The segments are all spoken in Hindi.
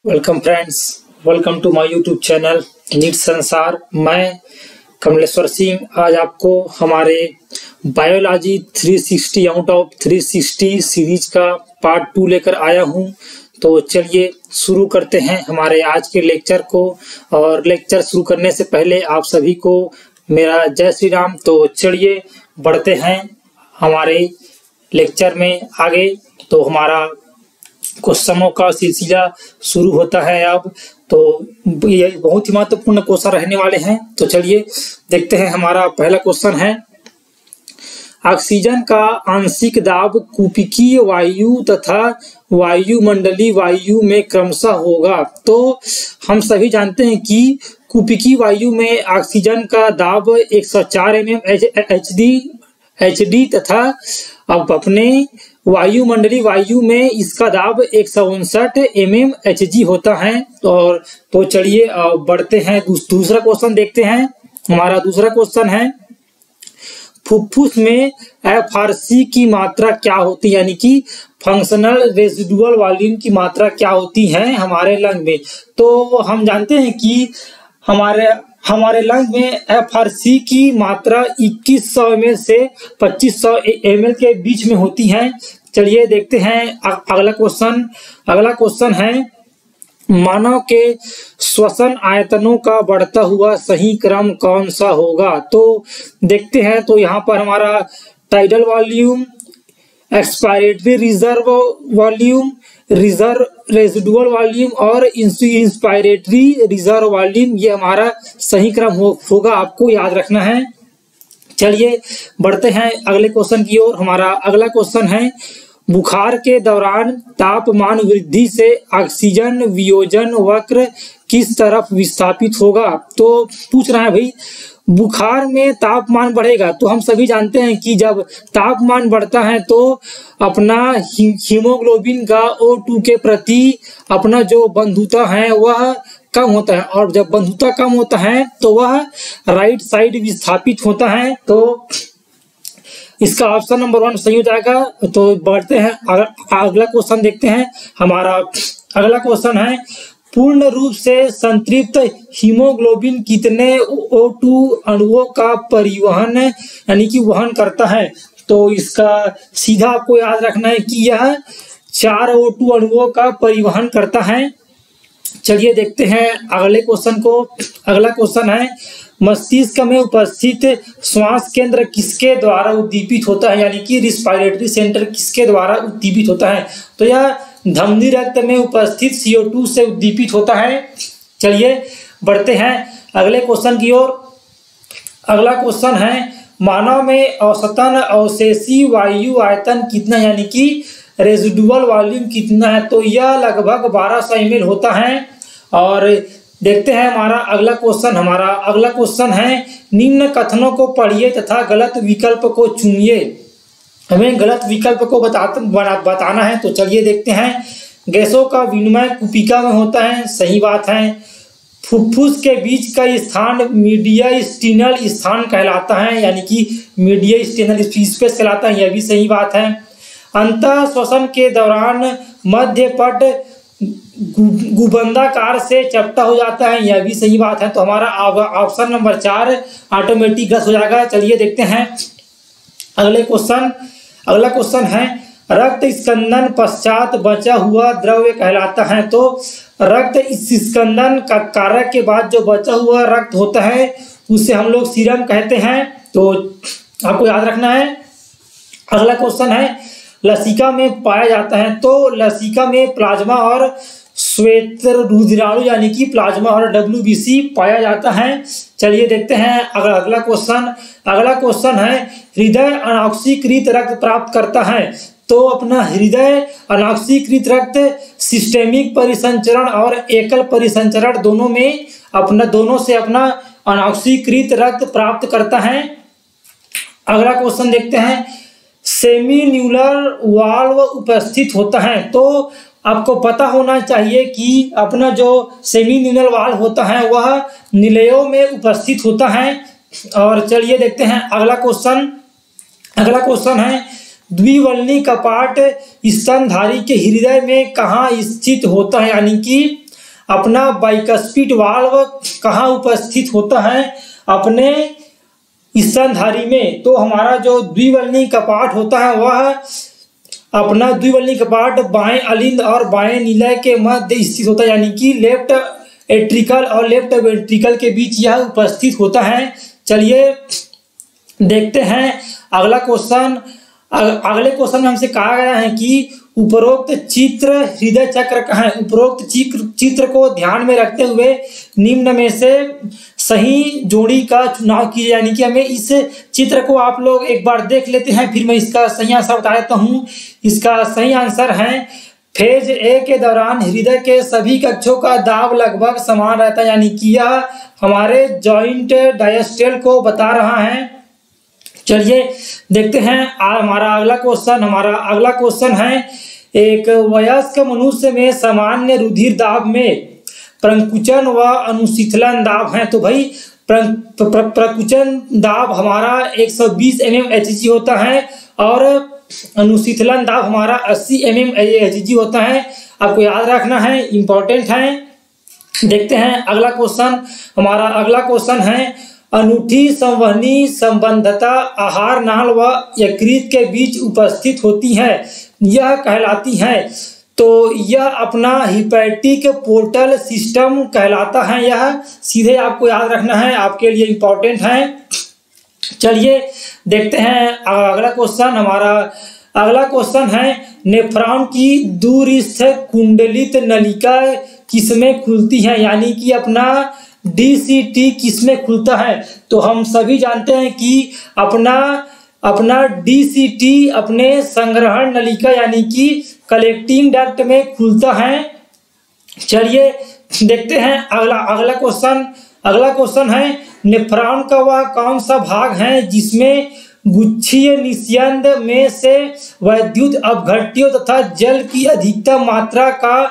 Welcome friends, welcome to my YouTube channel NEET Sansar. मैं कमलेश्वर सिंह आज आपको हमारे बायोलॉजी 360 आउट ऑफ 360 सीरीज का पार्ट 2 लेकर आया हूं। तो चलिए शुरू करते हैं हमारे आज के लेक्चर को। और लेक्चर शुरू करने से पहले आप सभी को मेरा जय श्री राम। तो चलिए बढ़ते हैं हमारे लेक्चर में आगे। तो हमारा क्वेश्चनों का सिलसिला शुरू होता है अब। तो ये बहुत ही महत्वपूर्ण क्वेश्चन रहने वाले हैं। तो चलिए देखते हैं। हमारा पहला क्वेश्चन है, ऑक्सीजन का आंशिक दाब कुपिकीय वायु तथा वायुमंडलीय वायु में क्रमशः होगा। तो हम सभी जानते हैं कि कुपिकीय वायु में ऑक्सीजन का दाब 104 mm HD तथा अब अपने वायुमंडलीय वायु में इसका दाब 159 mm Hg होता है। और तो चलिए बढ़ते हैं, दूसरा क्वेश्चन देखते हैं। हमारा दूसरा क्वेश्चन है, फुफ्फुस में FRC की मात्रा क्या होती है, यानी कि फंक्शनल रेजिडुअल वॉल्यूम की मात्रा क्या होती है हमारे लंग में। तो हम जानते हैं कि हमारे लंग में FRC की मात्रा 2100 ml से 2500 ml के बीच में होती है। चलिए देखते हैं अगला क्वेश्चन है, मानव के श्वसन आयतनों का बढ़ता हुआ सही क्रम कौन सा होगा। तो देखते हैं। तो यहाँ पर हमारा tidal volume, expiratory reserve volume, reserve residual volume और इंस्पायरेटरी रिजर्व वॉल्यूम, ये हमारा सही क्रम होगा, आपको याद रखना है। चलिए बढ़ते हैं अगले क्वेश्चन की ओर। हमारा अगला क्वेश्चन है, बुखार के दौरान तापमान वृद्धि से ऑक्सीजन वियोजन वक्र किस तरफ विस्थापित होगा। तो पूछ रहा है भाई, बुखार में तापमान बढ़ेगा। तो हम सभी जानते हैं कि जब तापमान बढ़ता है तो अपना हीमोग्लोबिन का O2 के प्रति अपना जो बंधुता है वह कम होता है, और जब बंधुता कम होता है तो वह राइट साइड विस्थापित होता है। तो इसका ऑप्शन नंबर 1 सही हो जाएगा। तो बढ़ते हैं अगला क्वेश्चन देखते हैं। हमारा अगला क्वेश्चन है, पूर्ण रूप से संतृप्त हीमोग्लोबिन कितने O2 अणुओं का परिवहन यानी कि वहन करता है। तो इसका सीधा आपको याद रखना है कि यह 4 O2 अणुओं का परिवहन करता है। चलिए देखते हैं अगले क्वेश्चन को। अगला क्वेश्चन है, मस्तिष्क में उपस्थित श्वास केंद्र किसके द्वारा उद्दीपित होता है, यानी कि रिस्पायरेटरी सेंटर किसके द्वारा उद्दीपित होता है। तो यह धमनी रक्त में उपस्थित CO2 से उद्दीपित होता है। चलिए बढ़ते हैं अगले क्वेश्चन की ओर। अगला क्वेश्चन है, मानव में औसतन अवशेषी वायु आयतन कितना, यानी कि रेजिडुअल वॉल्यूम कितना है। तो यह लगभग 1200 ml होता है। और देखते हैं हमारा अगला क्वेश्चन है, निम्न कथनों को पढ़िए तथा गलत विकल्प को चुनिए। हमें गलत विकल्प को बताना है। तो चलिए देखते हैं। गैसों का विनिमय कुपिका में होता है, सही बात है। फुफ्फुस के बीच का स्थान मीडियस्टिनल स्थान कहलाता है, यानी कि मीडियस्टिनल स्पेस कहलाता है, यह भी सही बात है। अंतः श्वसन के दौरान मध्य पट गुबंदाकार से चपटा हो जाता है, यह भी सही बात है। तो हमारा ऑप्शन नंबर 4 ऑटोमेटिक गलत हो जाएगा। चलिए देखते हैं अगला क्वेश्चन है, रक्त स्कंदन पश्चात बचा हुआ द्रव्य कहलाता है। तो रक्त स्कंदन का कार्य के बाद जो बचा हुआ रक्त होता है उसे हम लोग सीरम कहते हैं। तो आपको याद रखना है। अगला क्वेश्चन है, लसिका में पाया जाता है। तो लसिका में प्लाज्मा और श्वेत रुधिराणु यानी कि प्लाज्मा और WBC पाया जाता है। चलिए देखते हैं अगला क्वेश्चन है, हृदय अनॉक्सीकृत रक्त प्राप्त करता है। तो अपना हृदय अनॉक्सीकृत रक्त सिस्टेमिक परिसंचरण और एकल परिसंचरण दोनों से अपना अनॉक्सीकृत रक्त प्राप्त करता है। अगला क्वेश्चन देखते हैं, सेमीन्यूलर वाल्व उपस्थित होता है। तो आपको पता होना चाहिए कि अपना जो सेमीन्यूलर वाल्व होता है वह निलयों में उपस्थित होता है। और चलिए देखते हैं अगला क्वेश्चन है, द्विवल्नी कपाट स्तनधारी के हृदय में कहाँ स्थित होता है, यानी कि अपना बाइकस्पिड वाल्व कहाँ उपस्थित होता है? अपने स्तनधारी में। तो हमारा जो द्विवल्नी कपाट होता है वह अपना द्विवल्नी कपाट बाएं अलिंद और बाएं निलय के मध्य स्थित होता है, यानी कि लेफ्ट एट्रिकल और लेफ्ट वेंट्रिकल के बीच यह उपस्थित होता है। चलिए देखते हैं अगला क्वेश्चन। अगले क्वेश्चन में हमसे कहा गया है कि उपरोक्त चित्र हृदय चक्र का है। उपरोक्त चित्र को ध्यान में रखते हुए निम्न में से सही जोड़ी का चुनाव कीजिए, यानी कि हमें इस चित्र को आप लोग एक बार देख लेते हैं, फिर मैं इसका सही आंसर बता देता हूँ। इसका सही आंसर है फेज ए के दौरान हृदय के सभी कक्षों का दाब लगभग समान रहता है, यानी कि यह हमारे जॉइंट डायस्टेल को बता रहा है। चलिए देखते हैं हमारा अगला क्वेश्चन है एक वयस्क मनुष्य में सामान्य रुधिर दाब में प्रकुंचन व अनुशीतलन दाब है। तो भाई प्रकुंचन दाब हमारा 120 mmHg होता है और अनुशीतलन दाब हमारा 80 mmHg होता है। आपको याद रखना है, इंपॉर्टेंट है। देखते हैं अगला क्वेश्चन। हमारा अगला क्वेश्चन है अनूठी संवहनी संबंधता आहार नाल व यकृत के बीच उपस्थित होती है, यह कहलाती है। तो यह अपना हिपैटिक पोर्टल सिस्टम कहलाता है। यह सीधे आपको याद रखना है, आपके लिए इम्पोर्टेंट है। चलिए देखते हैं अगला क्वेश्चन। हमारा अगला क्वेश्चन है नेफ्रॉन की दूरस्थ कुंडलित नलिका किसमें खुलती है, यानी कि अपना DCT किसमें खुलता है? तो हम सभी जानते हैं कि अपना DCT अपने संग्रहण नलिका यानी कि कलेक्टिंग डक्ट में खुलता है। चलिए देखते हैं अगला क्वेश्चन है नेफ्रॉन का वह कौन सा भाग है जिसमें गुच्छीय निस्यंद में से वैद्युत अपघट्यों तथा जल की अधिकतम मात्रा का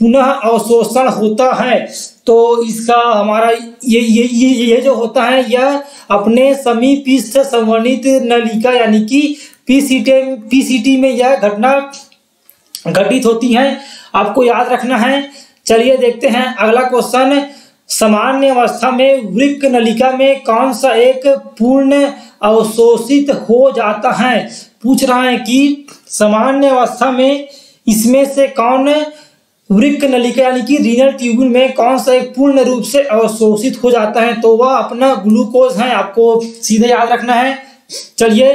पुनः अवशोषण होता है? तो इसका हमारा ये जो होता है यह अपने समीपस्थ संवर्णित नलिका यानी कि PCT में यह घटना घटित होती है, आपको याद रखना है। चलिए देखते हैं अगला क्वेश्चन। सामान्य अवस्था में वृक्क नलिका में कौन सा एक पूर्ण अवशोषित हो जाता है? पूछ रहा है कि सामान्य अवस्था में इसमें से कौन वृक्क नलिका यानी कि रीनल ट्यूब्यूल में कौन सा एक पूर्ण रूप से अवशोषित हो जाता है? तो वह अपना ग्लूकोज है, आपको सीधे याद रखना है। चलिए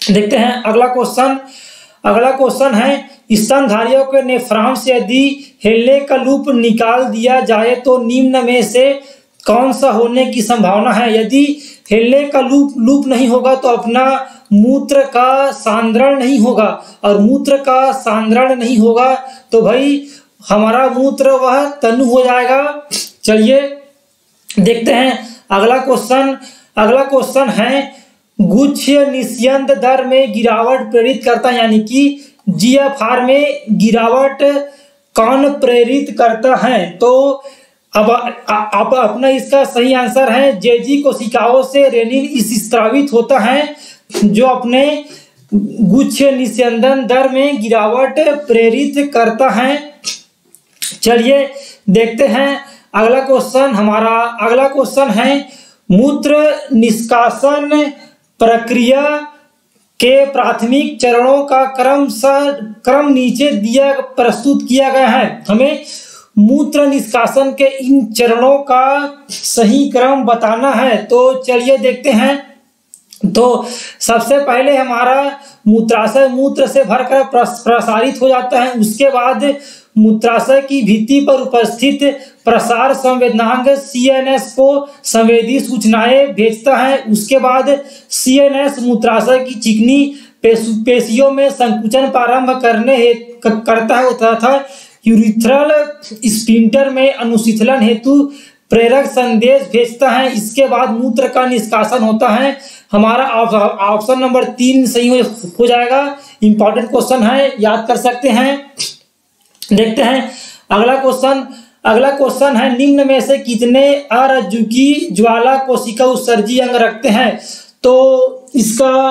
देखते हैं अगला क्वेश्चन है स्तनधारियों के नेफ्रॉन से यदि हेले का लूप निकाल दिया जाए तो निम्न में से कौन सा होने की संभावना है? यदि हेले का लूप नहीं होगा तो अपना मूत्र का सांद्रण नहीं होगा, और मूत्र का सांद्रण नहीं होगा तो भाई हमारा मूत्र वह तनु हो जाएगा। चलिए देखते हैं अगला क्वेश्चन है गुच्छीय निस्यंद दर में गिरावट प्रेरित करता है, यानी कि GFR में गिरावट कौन प्रेरित करता है? तो अब अपना इसका सही आंसर है जेजी कोशिकाओं से रेनिन स्रावित होता है जो अपने गुच्छीय निस्यंदन दर में गिरावट प्रेरित करता है। चलिए देखते हैं अगला क्वेश्चन। हमारा अगला क्वेश्चन है मूत्र निष्कासन प्रक्रिया के प्राथमिक चरणों का क्रम नीचे प्रस्तुत किया गया है। हमें मूत्र निष्कासन के इन चरणों का सही क्रम बताना है। तो चलिए देखते हैं। तो सबसे पहले हमारा मूत्राशय मूत्र से भरकर प्रसारित हो जाता है। उसके बाद मूत्राशय की भित्ति पर उपस्थित प्रसार संवेदनांग CNS को संवेदी सूचनाएं भेजता है। उसके बाद CNS मूत्राशय की चिकनी पेशियों में संकुचन प्रारंभ करता है तथा यूरिथ्रल स्फिंक्टर में अनुशीतलन हेतु प्रेरक संदेश भेजता है। इसके बाद मूत्र का निष्कासन होता है। हमारा ऑप्शन नंबर 3 सही हो जाएगा। इंपॉर्टेंट क्वेश्चन है, याद कर सकते हैं। देखते हैं अगला क्वेश्चन है निम्न में से कितने अरज्जुकी ज्वाला कोशिका उत्सर्जी अंग रखते हैं? तो इसका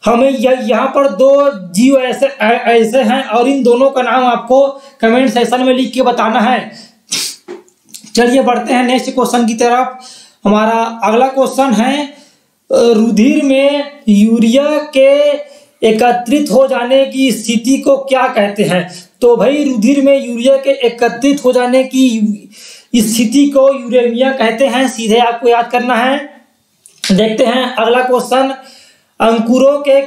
हमें यहाँ पर दो जीव ऐसे हैं और इन दोनों का नाम आपको कमेंट सेक्शन में लिख के बताना है। चलिए बढ़ते हैं नेक्स्ट क्वेश्चन की तरफ। हमारा अगला क्वेश्चन है रुधिर में यूरिया के एकत्रित हो जाने की स्थिति को क्या कहते हैं। तो भाई रुधिर में यूरिया के एकत्रित हो जाने की स्थिति को यूरेमिया कहते हैं, सीधे आपको याद करना है। देखते हैं अगला क्वेश्चन। अंकुरों के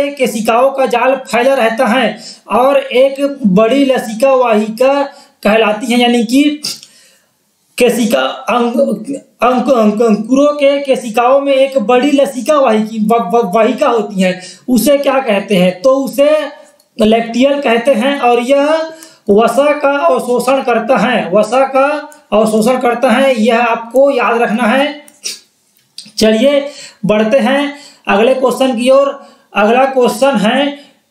केशिकाओं का जाल फैला रहता है और एक बड़ी लसिका वाहिका कहलाती है, यानी कि केशिका अंकुरों के केशिकाओं में एक बड़ी लसिका वाहिका होती है, उसे क्या कहते हैं। तो उसे लैक्टियल कहते हैं और यह वसा का अवशोषण करता है, यह आपको याद रखना है। चलिए बढ़ते हैं अगले क्वेश्चन की ओर। अगला क्वेश्चन है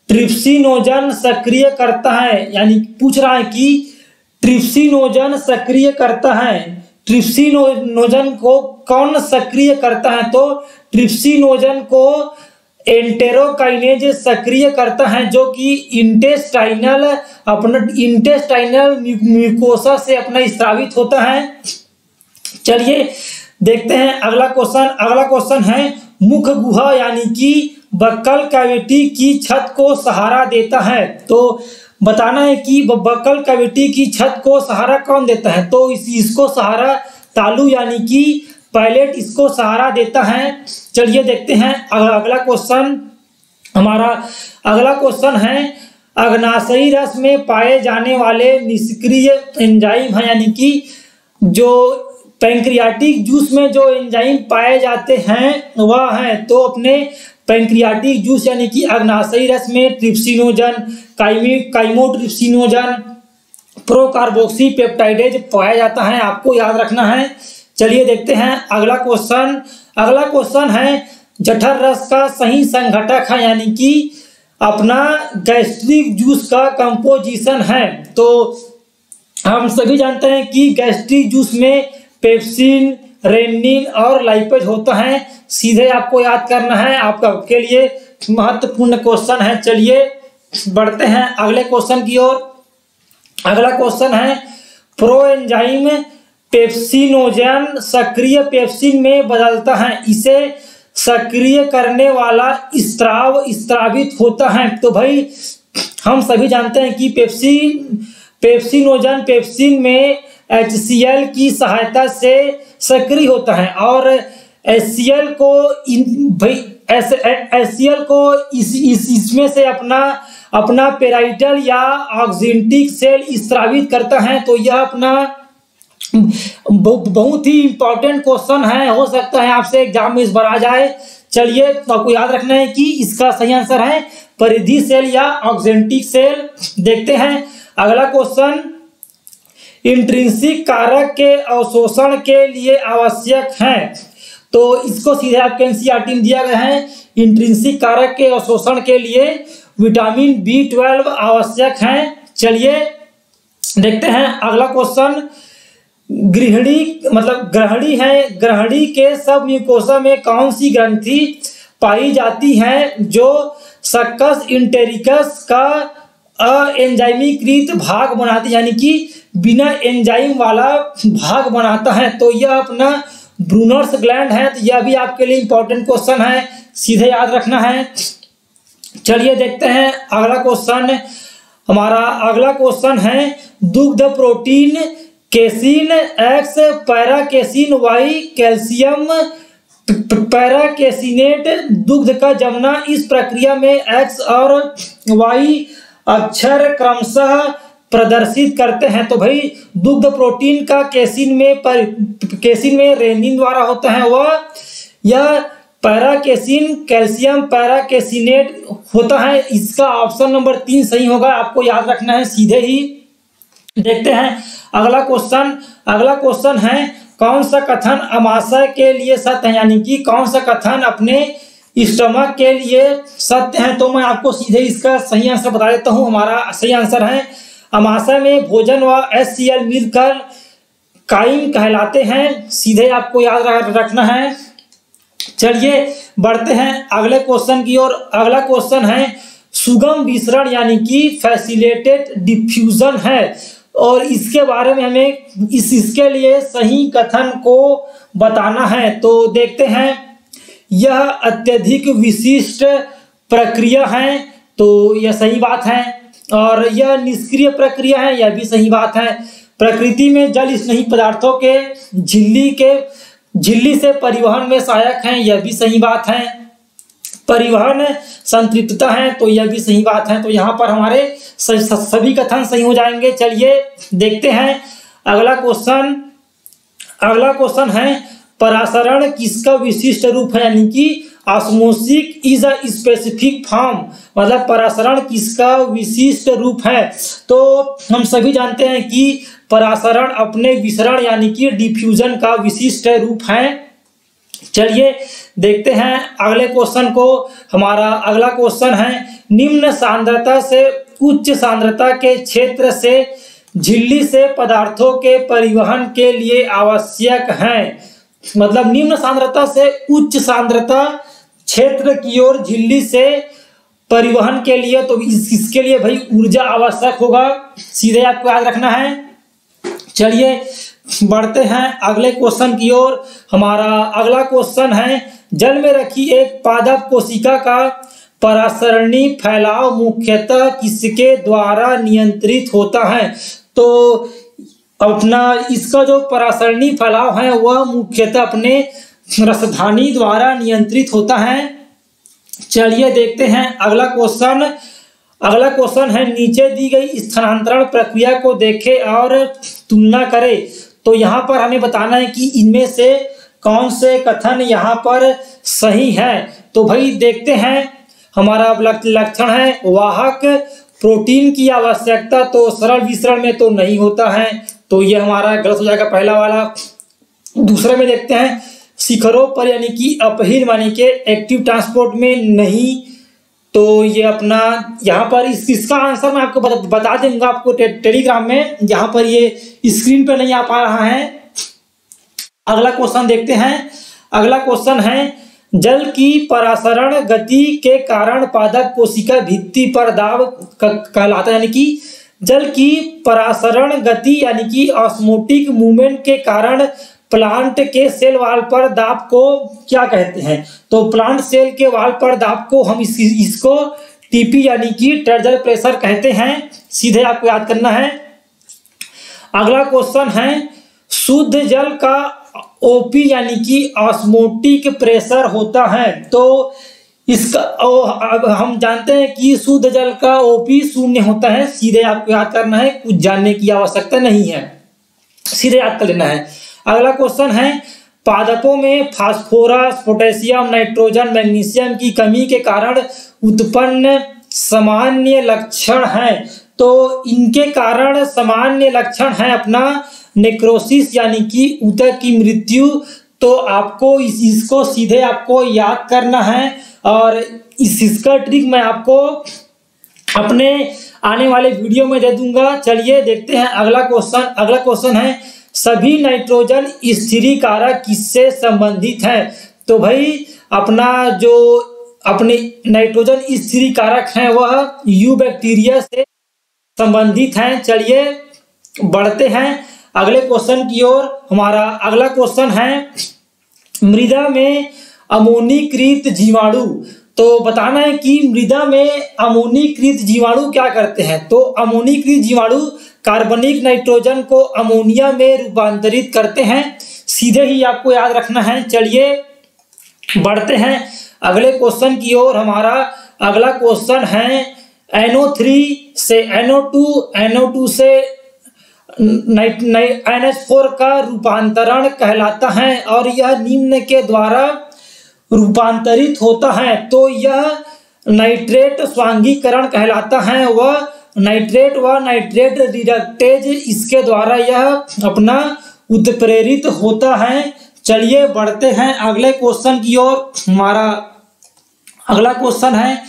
ट्रिप्सिनोजन सक्रिय करता है, यानी पूछ रहा है कि ट्रिप्सिनोजन सक्रिय करता है, ट्रिप्सिनोजन को कौन सक्रिय करता है। तो ट्रिप्सिनोजन को एंटेरोकाइनेज सक्रिय करता है, जो कि इंटेस्टाइनल म्यूकोसा से अपना स्रावित होता है। चलिए देखते हैं अगला क्वेश्चन है मुख गुहा यानी कि बक्कल कैविटी की छत को सहारा देता है। तो बताना है कि बक्कल कैविटी की छत को सहारा कौन देता है। तो इसको सहारा तालु यानी कि पायलट इसको सहारा देता है। चलिए देखते हैं अगला क्वेश्चन। हमारा अगला क्वेश्चन है अग्नाशयी रस में पाए जाने वाले निष्क्रिय एंजाइम है, यानी कि जो पैंक्रियाटिक जूस में जो एंजाइम पाए जाते हैं वह है। तो अपने पैंक्रियाटिक जूस यानी कि अग्नाशयी रस में ट्रिप्सिनोजन, काइमोट्रिप्सिनोजन, प्रोकार्बोक्सी पेप्टाइडेज पाया जाता है, आपको याद रखना है। चलिए देखते हैं अगला क्वेश्चन है जठर रस का सही संघटक है, यानी कि अपना गैस्ट्रिक जूस का कंपोजिशन है। तो हम सभी जानते हैं कि गैस्ट्रिक जूस में पेप्सिन, रेनिन और लाइपेज होता है, सीधे आपको याद करना है, आपके लिए महत्वपूर्ण क्वेश्चन है। चलिए बढ़ते हैं अगले क्वेश्चन की ओर। अगला क्वेश्चन है प्रोएंजाइम पेप्सिनोजन सक्रिय पेप्सिन में बदलता है, इसे सक्रिय करने वाला स्रावित होता है। तो भाई हम सभी जानते हैं कि पेप्सिनोजन पेप्सिन में HCl की सहायता से सक्रिय होता है और HCl को इसमें से अपना पेराइटल या ऑक्जेंटिक सेल स्रावित करता है। तो यह अपना बहुत ही इंपॉर्टेंट क्वेश्चन है, हो सकता है आपसे एग्जाम में इस बार आ जाए। चलिए तो आपको याद रखना है कि इसका सही आंसर है परिधि सेल या ऑक्जेंटिक सेल। देखते हैं अगला क्वेश्चन। इंट्रिंसिक कारक के अवशोषण के लिए आवश्यक है। तो इसको सीधे आपके एनसीईआरटी में दिया गया है। इंट्रिंसिक कारक के अवशोषण के लिए विटामिन B12 आवश्यक है। चलिए देखते हैं अगला क्वेश्चन। ग्रहणी है, ग्रहणी के सब म्यूकोसा में कौन सी ग्रंथि पाई जाती है जो सक्कस इंटेरिकस का अएंजाइमीकृत भाग बनाती, यानी कि बिना एंजाइम वाला भाग बनाता है। तो यह अपना ब्रूनर्स ग्लैंड है। तो यह भी आपके लिए इंपॉर्टेंट क्वेश्चन है, सीधे याद रखना है। चलिए देखते हैं अगला क्वेश्चन। हमारा अगला क्वेश्चन है दुग्ध protein casein X, para casein Y, calcium para caseinate दुग्ध का जमना। इस प्रक्रिया में X और Y अक्षर क्रमशः प्रदर्शित करते हैं। तो भाई दुग्ध प्रोटीन का केसिन में रेनिन द्वारा होता है, वह यह पैराकेसिन कैल्शियम पैराकेसिनेट होता है। इसका ऑप्शन नंबर 3 सही होगा, आपको याद रखना है सीधे ही। देखते हैं अगला क्वेश्चन है कौन सा कथन अमाशय के लिए सत्य है, यानी कि कौन सा कथन अपने स्टमक के लिए सत्य है। तो मैं आपको सीधे इसका सही आंसर बता देता हूँ। हमारा सही आंसर है अमाशय में भोजन व HCl मिलकर काइम कहलाते हैं, सीधे आपको याद रखना है। चलिए बढ़ते हैं अगले क्वेश्चन की ओर। अगला क्वेश्चन है सुगम विसरण यानी कि फैसिलिटेड डिफ्यूजन है, और इसके बारे में हमें इसके लिए सही कथन को बताना है। तो देखते हैं, यह अत्यधिक विशिष्ट प्रक्रिया है, तो यह सही बात है। और यह निष्क्रिय प्रक्रिया है, यह भी सही बात है। प्रकृति में जल स्नेही पदार्थों के झिल्ली से परिवहन में सहायक है, यह भी सही बात है। परिवहन संतृप्तता है, तो यह भी सही बात है। तो यहाँ पर हमारे सभी कथन सही हो जाएंगे। चलिए देखते हैं अगला क्वेश्चन। अगला क्वेश्चन है परासरण किसका विशिष्ट रूप है, यानी कि osmosis is a specific form, मतलब परासरण किसका विशिष्ट रूप है। तो हम सभी जानते हैं कि परासरण अपने विसरण यानी कि डिफ्यूजन का विशिष्ट रूप है। चलिए देखते हैं अगले क्वेश्चन को। हमारा अगला क्वेश्चन है निम्न सांद्रता से उच्च सांद्रता के क्षेत्र से झिल्ली से पदार्थों के परिवहन के लिए आवश्यक है, मतलब निम्न सांद्रता से उच्च सांद्रता क्षेत्र की ओर झिल्ली से परिवहन के लिए, तो इसके लिए भाई ऊर्जा आवश्यक होगा, सीधे आपको याद रखना है। चलिए बढ़ते हैं अगले क्वेश्चन की ओर। हमारा अगला क्वेश्चन है जल में रखी एक पादप कोशिका का परासरणी फैलाव मुख्यतः किसके द्वारा नियंत्रित होता है। तो अपना इसका जो परासरणी फैलाव है वह मुख्यतः अपने रसधानी द्वारा नियंत्रित होता है। चलिए देखते हैं अगला क्वेश्चन। अगला क्वेश्चन है नीचे दी गई स्थानांतरण प्रक्रिया को देखें और तुलना करें। तो यहाँ पर हमें बताना है कि इनमें से कौन से कथन यहाँ पर सही है। तो भाई देखते हैं, हमारा लक्षण है वाहक प्रोटीन की आवश्यकता, तो सरल विसरण में तो नहीं होता है, तो ये हमारा गलत हो जाएगा पहला वाला। दूसरे में देखते हैं शिखरों पर यानी कि अपहिल माने के एक्टिव ट्रांसपोर्ट में नहीं, तो ये अपना यहाँ पर इसका आंसर मैं आपको बता दूंगा आपको टेलीग्राम में, यहाँ पर ये स्क्रीन पे नहीं आ पा रहा है। अगला क्वेश्चन देखते हैं। अगला क्वेश्चन है जल की परासरण गति के कारण पादप कोशिका भित्ति पर दाब कहलाता है, यानी कि जल की परासरण गति यानी कि ऑस्मोटिक मूवमेंट के कारण प्लांट के सेल वाल पर दाब को क्या कहते हैं। तो प्लांट सेल के वाल पर दाब को हम इसको टीपी यानी कि टर्जल प्रेशर कहते हैं, सीधे आपको याद करना है। अगला क्वेश्चन है शुद्ध जल का ओपी यानी कि ऑस्मोटिक प्रेशर होता है, तो इसका अब हम जानते हैं कि शुद्ध जल का ओपी 0 होता है, सीधे आपको याद करना है, कुछ जानने की आवश्यकता नहीं है, सीधे याद कर लेना है। अगला क्वेश्चन है पादपों में फास्फोरस, पोटेशियम, नाइट्रोजन, मैग्नीशियम की कमी के कारण उत्पन्न सामान्य लक्षण है, तो इनके कारण सामान्य लक्षण है अपना नेक्रोसिस यानी कि ऊतक की मृत्यु। तो आपको इसको सीधे आपको याद करना है, और इसका ट्रिक मैं आपको अपने आने वाले वीडियो में दे दूंगा। चलिए देखते हैं अगला क्वेश्चन। अगला क्वेश्चन है सभी नाइट्रोजन स्थिरीकारक किससे संबंधित है। तो भाई अपना जो अपने नाइट्रोजन स्थिरीकारक हैं वह यूबैक्टीरिया से संबंधित हैं। चलिए बढ़ते हैं अगले क्वेश्चन की ओर। हमारा अगला क्वेश्चन है मृदा में अमोनीकृत जीवाणु। तो बताना है कि मृदा में अमोनीकृत जीवाणु क्या करते हैं। तो अमोनीकृत जीवाणु कार्बनिक नाइट्रोजन को अमोनिया में रूपांतरित करते हैं, सीधे ही आपको याद रखना है। चलिए बढ़ते हैं अगले क्वेश्चन की ओर। हमारा अगला क्वेश्चन है NO3 से NO2, NO2 से NH4 का रूपांतरण कहलाता है, और यह निम्न के द्वारा रूपांतरित होता है। तो यह नाइट्रेट स्वांगीकरण कहलाता है, वह नाइट्रेट व नाइट्रेट रिडक्टेज इसके द्वारा यह अपना उत्प्रेरित होता है। चलिए बढ़ते हैं अगले क्वेश्चन की ओर। हमारा अगला क्वेश्चन है,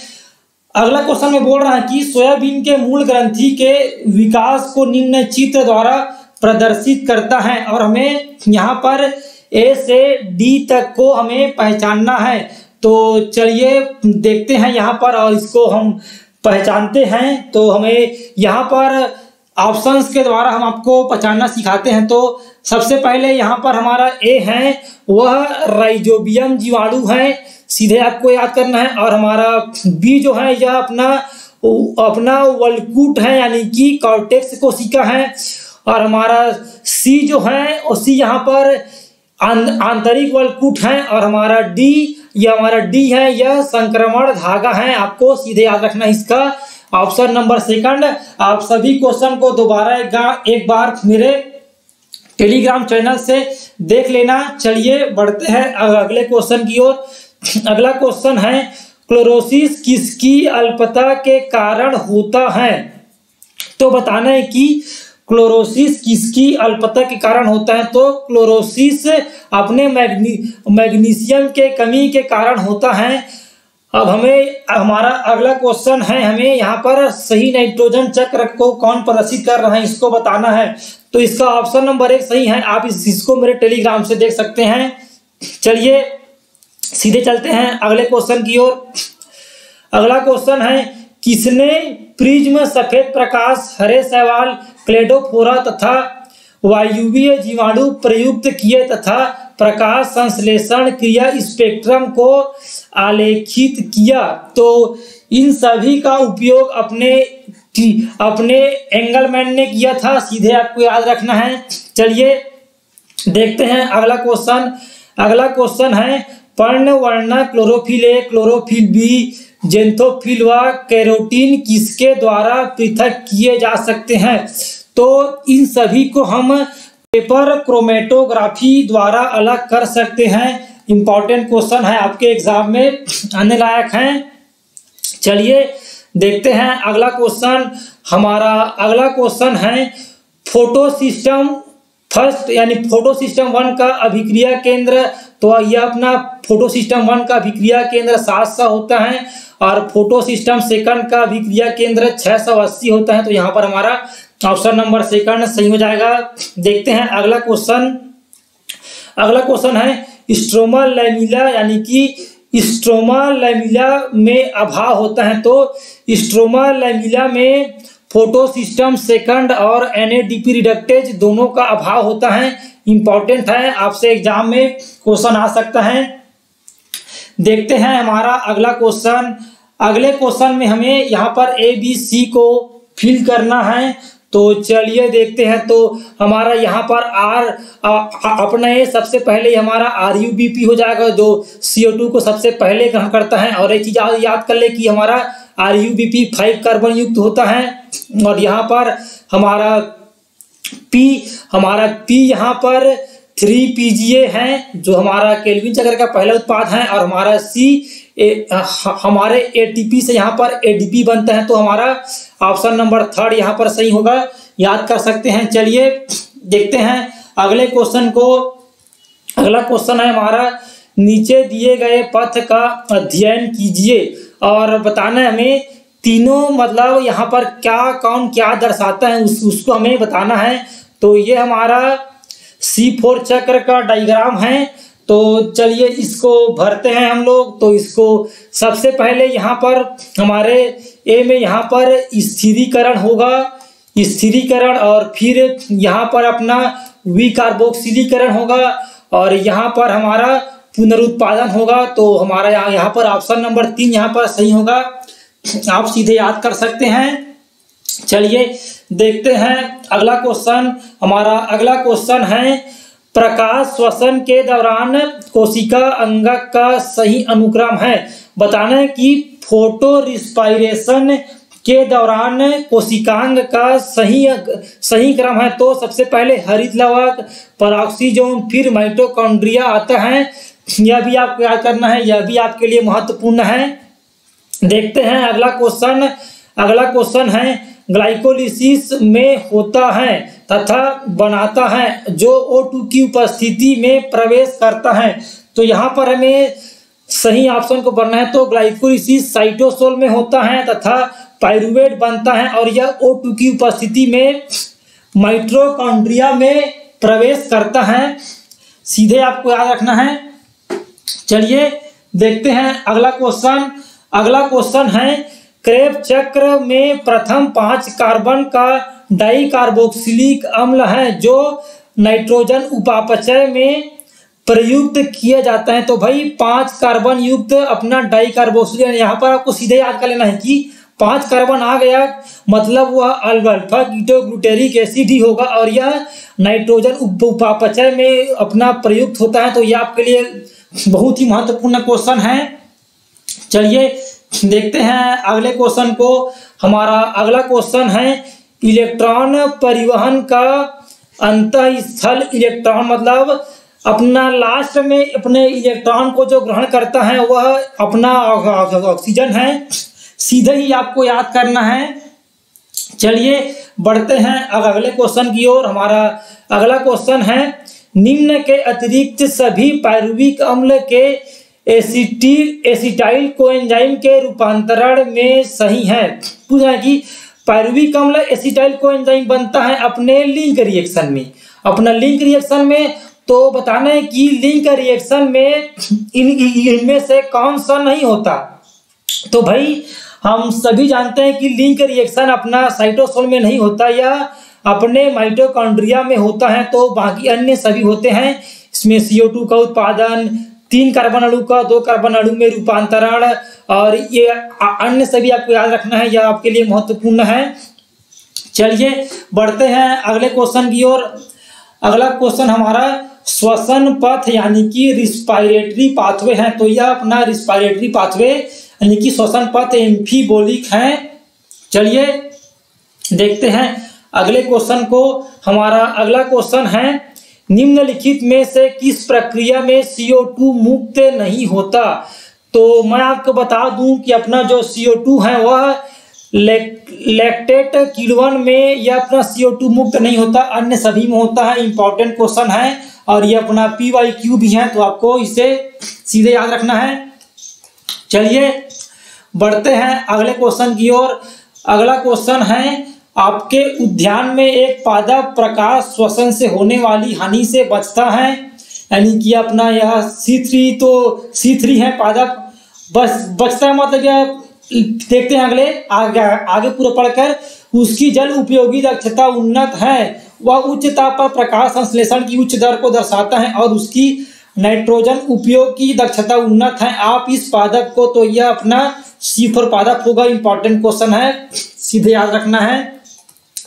अगला क्वेश्चन में बोल रहा है कि सोयाबीन के मूल ग्रंथि के विकास को निम्न चित्र द्वारा प्रदर्शित करता है, और हमें यहाँ पर ए से डी तक को हमें पहचानना है। तो चलिए देखते हैं यहाँ पर और इसको हम पहचानते हैं। तो हमें यहाँ पर ऑप्शंस के द्वारा हम आपको पहचानना सिखाते हैं। तो सबसे पहले यहाँ पर हमारा ए है वह राइजोबियम जीवाणु है, सीधे आपको याद करना है। और हमारा बी जो है यह अपना वल्कूट है यानी कि कॉर्टेक्स कोशिका है। और हमारा सी जो है उसी यहाँ पर आंतरिक वल्कूट है। और हमारा डी, यह हमारा डी है, यह संक्रमण धागा है। आपको सीधे याद रखना है इसका ऑप्शन नंबर सेकंड। आप सभी क्वेश्चन को दोबारा एक बार मेरे टेलीग्राम चैनल से देख लेना। चलिए बढ़ते हैं अगले क्वेश्चन की ओर। अगला क्वेश्चन है क्लोरोसिस किसकी अल्पता के कारण होता है। तो बताना है कि क्लोरोसिस किसकी अल्पता के कारण होता है। तो क्लोरोसिस अपने मैग्नीशियम के कमी के कारण होता है। अब हमारा अगला क्वेश्चन है, हमें यहाँ पर सही नाइट्रोजन चक्र को कौन प्रदर्शित कर रहा है इसको बताना है। तो इसका ऑप्शन नंबर 1 सही है। आप इसको मेरे टेलीग्राम से देख सकते हैं। चलिए सीधे चलते हैं अगले क्वेश्चन की ओर। अगला क्वेश्चन है किसने प्रिज्म, सफेद प्रकाश, हरे शैवाल, क्लेडोफोरा तथा वायुवीय जीवाणु प्रयुक्त किए तथा प्रकाश संश्लेषण क्रिया स्पेक्ट्रम को आलेखित किया। तो इन सभी का उपयोग अपने एंगलमैन ने किया था, सीधे आपको याद रखना है। चलिए देखते हैं अगला क्वेश्चन। अगला क्वेश्चन है पर्णवर्णा chlorophyll A, chlorophyll B, xanthophyll व कैरोटीन किसके द्वारा पृथक किए जा सकते हैं। तो इन सभी को हम पेपर क्रोमेटोग्राफी द्वारा अलग कर सकते हैं। इंपॉर्टेंट क्वेश्चन है, आपके एग्जाम में आने लायक है। चलिए देखते हैं अगला क्वेश्चन। हमारा अगला क्वेश्चन है फोटो सिस्टम फर्स्ट यानी फोटो सिस्टम 1 का अभिक्रिया केंद्र। तो यह अपना फोटो सिस्टम 1 का अभिक्रिया केंद्र 700 होता है और फोटो सिस्टम सेकंड का अभिक्रिया केंद्र 680 होता है। तो यहाँ पर हमारा ऑप्शन नंबर सेकंड सही हो जाएगा। देखते हैं अगला क्वेश्चन। अगला क्वेश्चन है स्ट्रोमा लैमेला यानी कि स्ट्रोमा लैमेला में अभाव होता है। तो स्ट्रोमा लैमेला में फोटो सिस्टम सेकंड और NADP रिडक्टेज दोनों का अभाव होता है। इंपॉर्टेंट है, आपसे एग्जाम में क्वेश्चन आ सकता है। देखते हैं हमारा अगला क्वेश्चन। अगले क्वेश्चन में हमें यहाँ पर ABC को फिल करना है। तो चलिए देखते हैं। तो हमारा यहाँ पर अपना ये सबसे पहले हमारा RUBP हो जाएगा जो CO2 को सबसे पहले ग्रहण करता है। और एक चीज याद कर ले कि हमारा RUBP 5 कार्बन युक्त होता है। और यहाँ पर हमारा P यहाँ पर 3PGA है जो हमारा केल्विन चक्र का पहला उत्पाद है। और हमारा C हमारे ATP से यहाँ पर ADP बनता है। तो हमारा ऑप्शन नंबर 3 यहाँ पर सही होगा, याद कर सकते हैं। चलिए देखते हैं अगले क्वेश्चन को। अगला क्वेश्चन है हमारा नीचे दिए गए पथ का अध्ययन कीजिए और बताना है हमें तीनों मतलब यहाँ पर कौन क्या दर्शाता है उसको हमें बताना है। तो ये हमारा C4 चक्र का डायग्राम है। तो चलिए इसको भरते हैं हम लोग। तो इसको सबसे पहले यहाँ पर हमारे ए में यहाँ पर स्थिरीकरण होगा, स्थिरीकरण, और फिर यहाँ पर अपना विकार्बोक्सिलीकरण होगा और यहाँ पर हमारा पुनरुत्पादन होगा। तो हमारा यहाँ पर ऑप्शन नंबर 3 यहाँ पर सही होगा, आप सीधे याद कर सकते हैं। चलिए देखते हैं अगला क्वेश्चन। हमारा अगला क्वेश्चन है प्रकाश श्वसन के दौरान कोशिका अंगक का सही अनुक्रम है। बताना है कि फोटो रिस्पायरेशन के दौरान कोशिकांग का सही क्रम है। तो सबसे पहले हरित लवक, पेरोक्सोसोम, फिर माइटोकॉन्ड्रिया आता है। यह भी आपको याद करना है, यह भी आपके लिए महत्वपूर्ण है। देखते हैं अगला क्वेश्चन। अगला क्वेश्चन है ग्लाइकोलिसिस में होता है तथा बनाता है जो O2 की उपस्थिति में प्रवेश करता है। तो यहाँ पर हमें सही ऑप्शन को भरना है। तो ग्लाइकोलिसिस साइटोसोल में होता है तथा पाइरूवेट बनता है और यह O2 की उपस्थिति में माइटोकॉन्ड्रिया में प्रवेश करता है। सीधे आपको याद रखना है। चलिए देखते हैं अगला क्वेश्चन। अगला क्वेश्चन है क्रेब्स चक्र में प्रथम 5 कार्बन का डाई कार्बोक्सिलिक अम्ल है जो नाइट्रोजन उपापचय में प्रयुक्त किया जाता है। तो भाई 5 कार्बन युक्त अपना डाई कार्बोक्सिलिक, यहाँ पर आपको सीधे याद कर लेना है कि 5 कार्बन आ गया मतलब वह अल्फा कीटोग्लूटेरिक एसिड ही होगा और यह नाइट्रोजन उपापचय में अपना प्रयुक्त होता है। तो यह आपके लिए बहुत ही महत्वपूर्ण क्वेश्चन है। चलिए देखते हैं अगले क्वेश्चन को। हमारा अगला क्वेश्चन है इलेक्ट्रॉन परिवहन का अंतःस्थल इलेक्ट्रॉन, मतलब अपना लास्ट में अपने इलेक्ट्रॉन को जो ग्रहण करता है वह अपना ऑक्सीजन है। सीधे ही आपको याद करना है। चलिए बढ़ते हैं अगले क्वेश्चन की ओर। हमारा अगला क्वेश्चन है निम्न के अतिरिक्त सभी पायरुविक अम्ल के एसिटाइल कोएंजाइम के रूपांतरण में सही है। पूछा है कि पायरुविक अम्ल एसिटाइल कोएंजाइम बनता है अपने लिंक रिएक्शन में, अपना लिंक रिएक्शन में। तो बताना है कि लिंक रिएक्शन में इनमें से कौन सा नहीं होता। तो भाई हम सभी जानते हैं कि लिंक रिएक्शन अपना साइटोसोल में नहीं होता या अपने माइटोकॉन्ड्रिया में होता है, तो बाकी अन्य सभी होते हैं। इसमें CO2 का उत्पादन, 3 कार्बन अणु का 2 कार्बन अणु में रूपांतरण और ये अन्य सभी आपको याद रखना है, यह आपके लिए महत्वपूर्ण है। चलिए बढ़ते हैं अगले क्वेश्चन की ओर। अगला क्वेश्चन हमारा श्वसन पथ यानी कि रिस्पायरेटरी पाथवे है। तो यह अपना रिस्पायरेटरी पाथवे यानी कि श्वसन पथ एम्फीबोलिक है। चलिए देखते हैं अगले क्वेश्चन को। हमारा अगला क्वेश्चन है निम्नलिखित में से किस प्रक्रिया में CO2 मुक्त नहीं होता। तो मैं आपको बता दूं कि अपना जो CO2 है वह लैक्टेट किण्वन में यह अपना CO2 मुक्त नहीं होता, अन्य सभी में होता है। इंपॉर्टेंट क्वेश्चन है और ये अपना PYQ भी है, तो आपको इसे सीधे याद रखना है। चलिए बढ़ते हैं अगले क्वेश्चन की ओर। अगला क्वेश्चन है आपके उद्यान में एक पादप प्रकाश श्वसन से होने वाली हानि से बचता है, यानी कि अपना यह C3, तो C3 है पादप बचता है, मतलब क्या देखते हैं आगे पूरा पढ़कर। उसकी जल उपयोगी दक्षता उन्नत है, वह उच्च ताप पर प्रकाश संश्लेषण की उच्च दर को दर्शाता है और उसकी नाइट्रोजन उपयोग की दक्षता उन्नत है। आप इस पादप को, तो यह अपना C4 पादप होगा। इंपॉर्टेंट क्वेश्चन है, सीधे याद रखना है।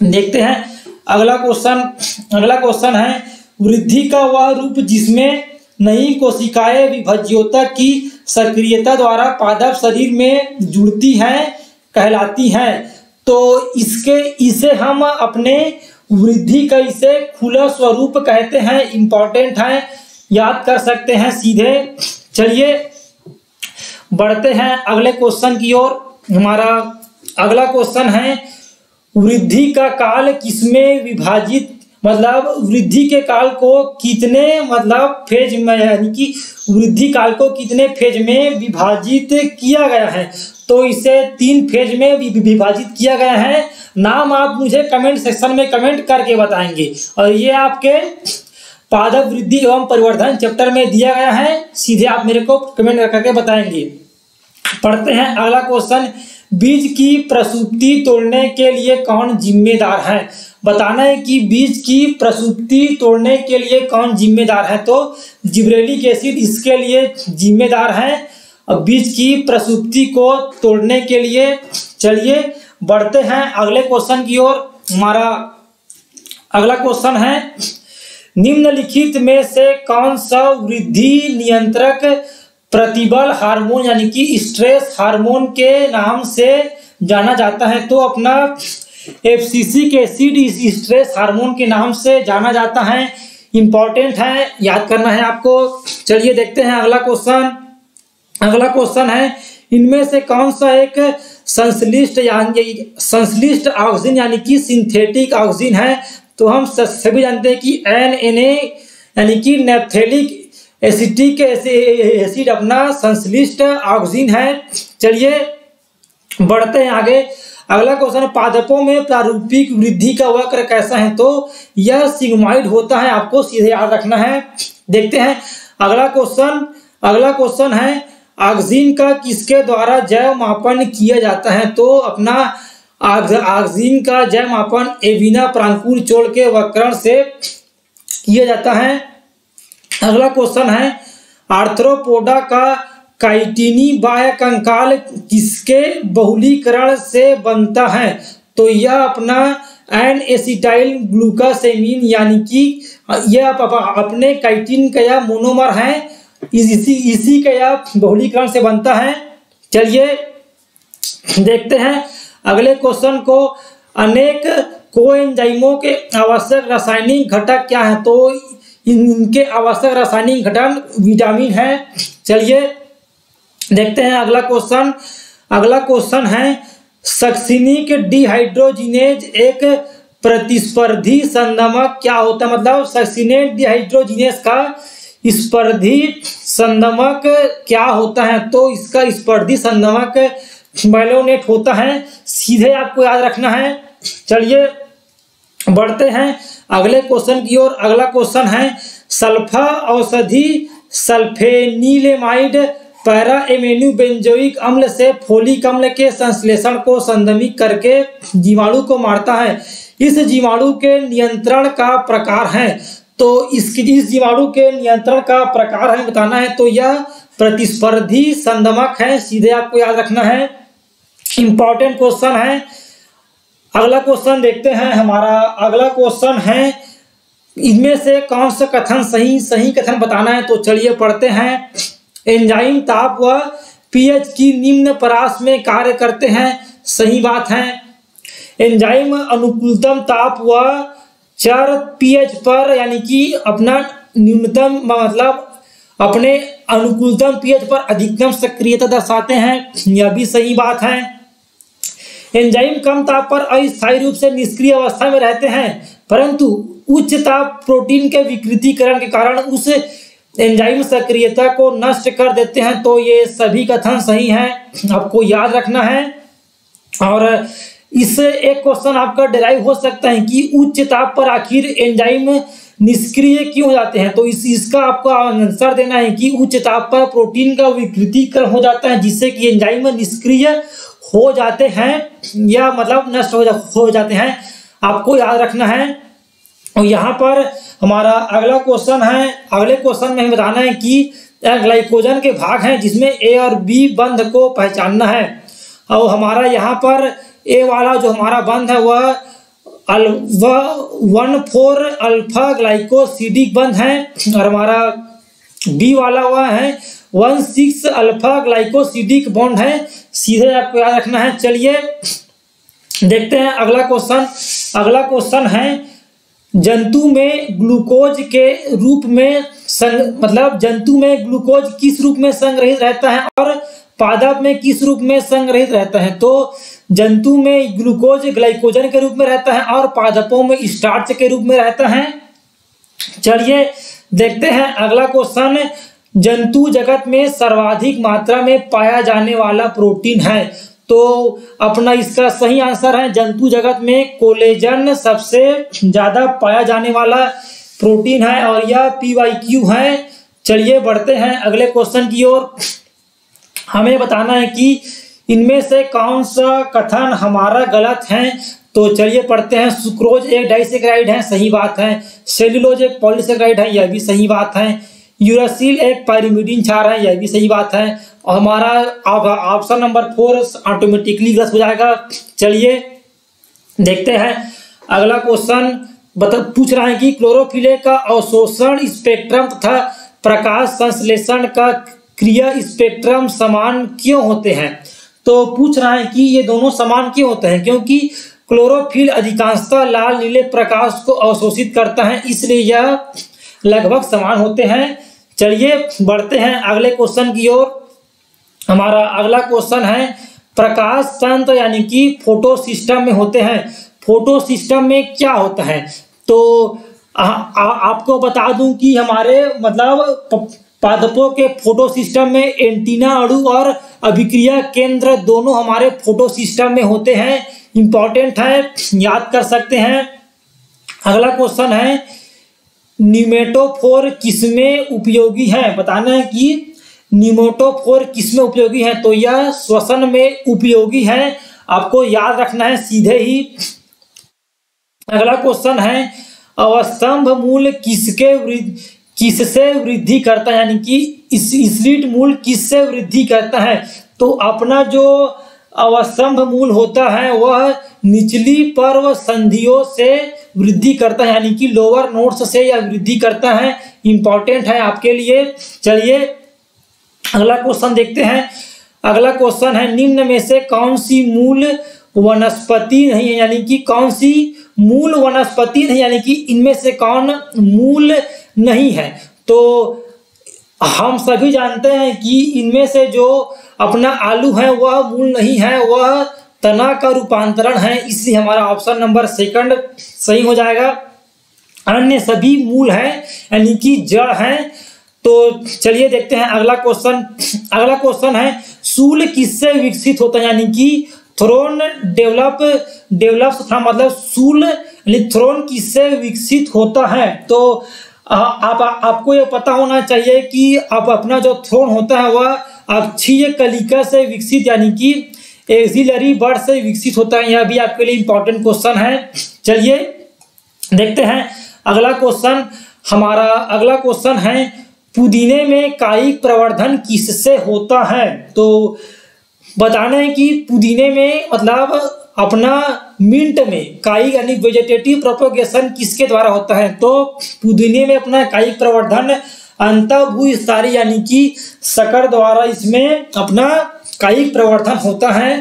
देखते हैं अगला क्वेश्चन। अगला क्वेश्चन है वृद्धि का वह रूप जिसमें नई कोशिकाएं विभज्योतक की सक्रियता द्वारा पादप शरीर में जुड़ती हैं कहलाती हैं। तो इसे हम अपने वृद्धि का इसे खुला स्वरूप कहते हैं। इंपॉर्टेंट है, याद कर सकते हैं सीधे। चलिए बढ़ते हैं अगले क्वेश्चन की ओर। हमारा अगला क्वेश्चन है वृद्धि का काल किसमें विभाजित, मतलब वृद्धि के काल को कितने मतलब फेज में, यानी कि वृद्धि काल को कितने फेज में विभाजित किया गया है। तो इसे 3 फेज में विभाजित किया गया है। नाम आप मुझे कमेंट सेक्शन में कमेंट करके बताएंगे और ये आपके पादप वृद्धि एवं परिवर्धन चैप्टर में दिया गया है। सीधे आप मेरे को कमेंट करके बताएंगे। पढ़ते हैं अगला क्वेश्चन। बीज की प्रसुप्ति तोड़ने के लिए कौन जिम्मेदार है। बताना है कि बीज की प्रसुप्ति तोड़ने के लिए कौन जिम्मेदार है। तो जिब्रेलिक एसिड इसके लिए जिम्मेदार है अब बीज की प्रसुप्ति को तोड़ने के लिए। चलिए बढ़ते हैं अगले क्वेश्चन की ओर। हमारा अगला क्वेश्चन है निम्नलिखित में से कौन सा वृद्धि नियंत्रक प्रतिबल हार्मोन यानी कि स्ट्रेस हार्मोन के नाम से जाना जाता है। तो अपना एब्सिसिक एसिड इस स्ट्रेस हार्मोन के नाम से जाना जाता है। इंपॉर्टेंट है, याद करना है आपको। चलिए देखते हैं अगला क्वेश्चन। अगला क्वेश्चन है इनमें से कौन सा एक संश्लिष्ट ऑक्सीजन यानी कि सिंथेटिक ऑक्सीजन है। तो हम सभी जानते हैं कि NNA यानी कि नैप्थेलिक एसिटिक एसिड अपना संश्लिष्ट ऑक्सीजन है। चलिए बढ़ते हैं आगे। अगला क्वेश्चन, पादपों में प्रारूपिक वृद्धि का वक्र कैसा है? तो यह सिग्मॉइड होता है, आपको सीधे याद रखना है। देखते हैं अगला क्वेश्चन है, ऑक्सीजन का किसके द्वारा जैव मापन किया जाता है? तो अपना ऑक्सीजन का जैव मापन एविना प्रांकुर के वक्रण से किया जाता है। अगला क्वेश्चन है, आर्थ्रोपोडा का काइटिनी बाह्य कंकाल किसके बहुलीकरण से बनता है? तो यह अपना एन एसिटाइल ग्लूकासेमीन यानी कि यह अपने काइटिन का यह मोनोमर है, इसी का यह बहुलीकरण से बनता है। चलिए देखते हैं अगले क्वेश्चन को, अनेक कोएंजाइमों के आवश्यक रासायनिक घटक क्या है? तो इनके आवश्यक रासायनिक घटक विटामिन है। चलिए देखते हैं अगला क्वेश्चन है, सक्सिनिक डिहाइड्रोजिनेज एक प्रतिस्पर्धी संदमक क्या होता है? मतलब सक्सिनेट डिहाइड्रोजिनेज का स्पर्धी संदमक क्या होता है? तो इसका स्पर्धी संदमक मैलोनेट होता है, सीधे आपको याद रखना है। चलिए बढ़ते हैं अगले क्वेश्चन की ओर। अगला क्वेश्चन है, सल्फा औषधि सल्फेनिलेमाइड पैरा एमिनो बेंजोइक अम्ल से फोलिक अम्ल के संश्लेषण को संदमित करके जीवाणु को मारता है। इस जीवाणु के नियंत्रण का प्रकार है, तो इस जीवाणु के नियंत्रण का प्रकार हमें बताना है। तो यह प्रतिस्पर्धी संदमक है, सीधे आपको याद रखना है, इंपॉर्टेंट क्वेश्चन है। अगला क्वेश्चन देखते हैं, हमारा अगला क्वेश्चन है, इनमें से कौन सा कथन सही कथन बताना है? तो चलिए पढ़ते हैं, एंजाइम ताप व पीएच की निम्न परास में कार्य करते हैं, सही बात है। एंजाइम अनुकूलतम ताप व चर पीएच पर यानी कि अपना न्यूनतम मतलब अपने अनुकूलतम पीएच पर अधिकतम सक्रियता दर्शाते हैं, यह भी सही बात है। एंजाइम कम ताप पर अस्थायी रूप से निष्क्रिय अवस्था में रहते हैं, परंतु उच्च ताप प्रोटीन के विकृतीकरण के कारण उस एंजाइम सक्रियता को नष्ट कर देते हैं। तो ये सभी कथन सही हैं, आपको याद रखना है। और इससे एक क्वेश्चन आपका डिराइव हो सकता है कि उच्च ताप पर आखिर एंजाइम निष्क्रिय क्यों हो जाते हैं? तो इसका आपको आंसर देना है कि उच्च ताप पर प्रोटीन का विकृतीकरण हो जाता है, जिससे कि एंजाइम निष्क्रिय हो जाते हैं या मतलब नष्ट हो जाते हैं, आपको याद रखना है। और यहाँ पर हमारा अगला क्वेश्चन है, अगले क्वेश्चन में हमें बताना है कि ग्लाइकोजन के भाग हैं जिसमें ए और बी बंध को पहचानना है। और हमारा यहाँ पर ए वाला जो हमारा बंध है वह 1,4 अल्फा ग्लाइकोसिडिक बंध है, और हमारा बी वाला वह है 1,6 अल्फा ग्लाइकोसिडिक बॉन्ड है, सीधे आपको याद रखना है। चलिए देखते हैं अगला क्वेश्चन है, जंतु में ग्लूकोज के रूप में जंतु में ग्लूकोज किस रूप में संग्रहित रहता है और पादप में किस रूप में संग्रहित रहता है? तो जंतु में ग्लूकोज ग्लाइकोजन के रूप में रहता है और पादपों में स्टार्च के रूप में रहता है। चलिए देखते हैं अगला क्वेश्चन, जंतु जगत में सर्वाधिक मात्रा में पाया जाने वाला प्रोटीन है? तो अपना इसका सही आंसर है, जंतु जगत में कोलेजन सबसे ज्यादा पाया जाने वाला प्रोटीन है और यह PYQ है। चलिए बढ़ते हैं अगले क्वेश्चन की ओर। हमें बताना है कि इनमें से कौन सा कथन हमारा गलत है। तो चलिए पढ़ते हैं, सुक्रोज एक डाइसेक्राइड है, सही बात है। सेल्यूलोज एक पॉलीसेक्राइड है, यह भी सही बात है। यूरासिल एक पाइरिमिडीन क्षार है, यह भी सही बात है। और हमारा ऑप्शन नंबर 4 ऑटोमेटिकली गलत हो जाएगा। चलिए देखते हैं अगला क्वेश्चन पूछ रहा है कि क्लोरोफिल का अवशोषण स्पेक्ट्रम तथा प्रकाश संश्लेषण का क्रिया स्पेक्ट्रम समान क्यों होते हैं? तो पूछ रहा है कि ये दोनों समान क्यों होते हैं, क्योंकि क्लोरोफिल अधिकांशतः लाल नीले प्रकाश को अवशोषित करता है, इसलिए यह लगभग समान होते हैं। चलिए बढ़ते हैं अगले क्वेश्चन की ओर। हमारा अगला क्वेश्चन है, प्रकाश तंत्र यानी कि फोटो सिस्टम में होते हैं। फोटो सिस्टम में क्या होता है? तो आपको बता दूं कि हमारे मतलब पादपों के फोटो सिस्टम में एंटीना अणु और अभिक्रिया केंद्र दोनों हमारे फोटो सिस्टम में होते हैं। इंपॉर्टेंट है, याद कर सकते हैं। अगला क्वेश्चन है निमेटोफोर किसमें उपयोगी है? बताना है कि निमेटोफोर किसमें उपयोगी है। तो यह श्वसन में उपयोगी है, आपको याद रखना है सीधे ही। अगला क्वेश्चन है अवस्तंभ मूल किससे वृद्धि करता है, यानी कि स्लीट मूल किससे वृद्धि करता है? तो अपना जो अवस्तंभ मूल होता है वह निचली पर्व संधियों से वृद्धि करता है, यानी कि लोअर नोड्स से यह वृद्धि करता है। इंपॉर्टेंट है आपके लिए। चलिए अगला क्वेश्चन देखते हैं। अगला क्वेश्चन है निम्न में से कौन सी मूल वनस्पति नहीं है, यानी कि कौन सी मूल वनस्पति नहीं, यानी कि इनमें से कौन मूल नहीं है? तो हम सभी जानते हैं कि इनमें से जो अपना आलू है वह मूल नहीं है, वह तना का रूपांतरण है, इसलिए हमारा ऑप्शन नंबर सेकंड सही हो जाएगा। अन्य सभी मूल हैं, यानी कि जड़ हैं। तो चलिए देखते हैं अगला क्वेश्चन। अगला क्वेश्चन है सूल किससे विकसित होता है, यानी कि थ्रोन डेवलप्स मतलब सूल यानी थ्रोन किससे विकसित होता है? तो आपको ये पता होना चाहिए कि आप अपना जो थ्रोन होता है वह अक्षीय कलिका से विकसित यानी कि एक्सिलरी बर्ड से विकसित होता है। यह भी आपके लिए इंपॉर्टेंट क्वेश्चन है। चलिए देखते हैं अगला क्वेश्चन। हमारा अगला क्वेश्चन है पुदीने में कायिक प्रवर्धन किससे होता है? तो बताना है कि पुदीने में मतलब अपना मिंट में कायिक यानी वेजिटेटिव प्रोपोगेशन किसके द्वारा होता है? तो पुदीने में अपना कायिक प्रवर्धन अंतःभूस्थायी यानी कि शकर द्वारा इसमें अपना कायिक प्रवर्धन होता है।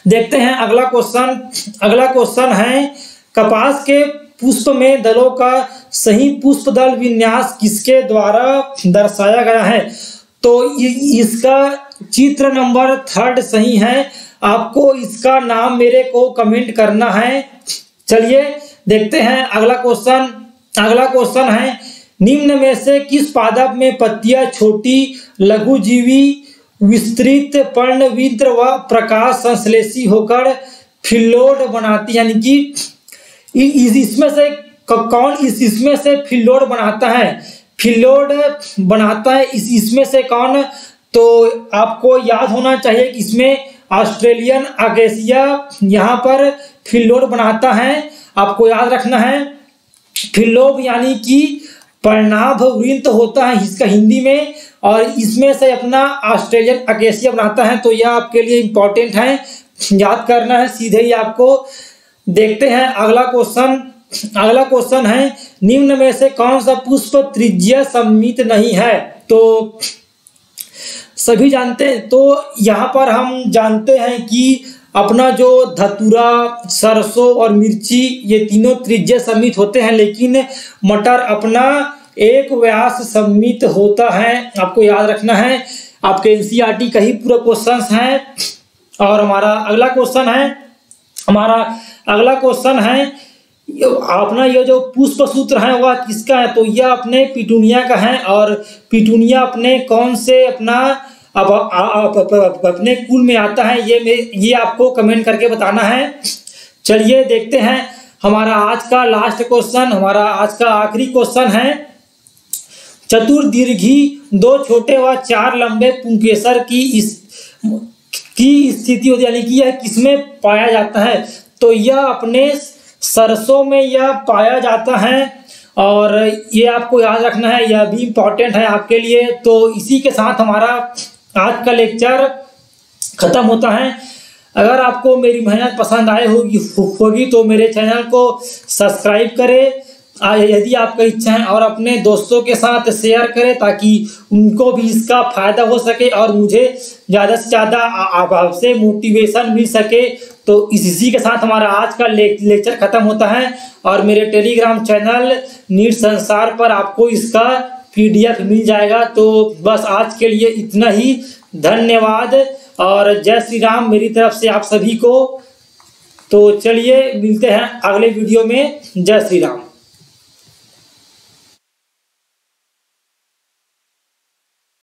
देखते हैं अगला क्वेश्चन। अगला क्वेश्चन है कपास के पुष्प में दलों का सही पुष्प दल विन्यास किसके द्वारा दर्शाया गया है? तो इसका चित्र नंबर 3 सही है। आपको इसका नाम मेरे को कमेंट करना है। चलिए देखते हैं अगला क्वेश्चन। अगला क्वेश्चन है निम्न में से किस पादप में पत्तियां छोटी लघुजीवी विस्तृत पर्णवित्र व प्रकाश संश्लेषी होकर फिल्लोड बनाती, यानी कि इसमें से कौन इसमें से फिल्लोड बनाता है? फिल्लोड बनाता है इसमें से कौन? तो आपको याद होना चाहिए कि इसमें ऑस्ट्रेलियन अकेसिया यहाँ पर फिल्लोड बनाता है। आपको याद रखना है फिल्लोब यानी कि पर्णाभ वृंत होता है इसका हिंदी में, और इसमें से अपना ऑस्ट्रेलियन अकेसिया बनाता है। तो यह आपके लिए इंपॉर्टेंट है, याद करना है सीधे ही आपको। देखते हैं अगला क्वेश्चन। अगला क्वेश्चन है निम्न में से कौन सा पुष्प त्रिज्या सममित नहीं है? तो सभी जानते हैं। तो यहाँ पर हम जानते हैं कि अपना जो धतूरा सरसों और मिर्ची ये तीनों त्रिज्या सममित होते हैं, लेकिन मटर अपना एक व्यास सममित होता है। आपको याद रखना है, आपके एनसीईआरटी का ही पूरा क्वेश्चन है। और हमारा अगला क्वेश्चन है अपना ये जो पुष्प सूत्र है वह किसका है? तो यह अपने पिटूनिया का है। और पिटूनिया अपने कौन से अपना अपने कुल में आता है ये आपको कमेंट करके बताना है। चलिए देखते हैं हमारा आज का लास्ट क्वेश्चन। हमारा आज का आखिरी क्वेश्चन है चतुर्दीर्घी 2 छोटे व 4 लंबे पुंकेसर की स्थिति होती है, यानी कि यह किसमें पाया जाता है? तो यह अपने सरसों में यह पाया जाता है, और ये आपको याद रखना है, यह भी इम्पॉर्टेंट है आपके लिए। तो इसी के साथ हमारा आज का लेक्चर खत्म होता है। अगर आपको मेरी मेहनत पसंद आए होगी तो मेरे चैनल को सब्सक्राइब करें, यदि आपका इच्छा है, और अपने दोस्तों के साथ शेयर करें ताकि उनको भी इसका फायदा हो सके और मुझे ज़्यादा से ज़्यादा आपसे मोटिवेशन मिल सके। तो इसी के साथ हमारा आज का लेक्चर खत्म होता है, और मेरे टेलीग्राम चैनल नीट संसार पर आपको इसका PDF मिल जाएगा। तो बस आज के लिए इतना ही। धन्यवाद और जय श्री राम मेरी तरफ से आप सभी को। तो चलिए मिलते हैं अगले वीडियो में। जय श्री राम।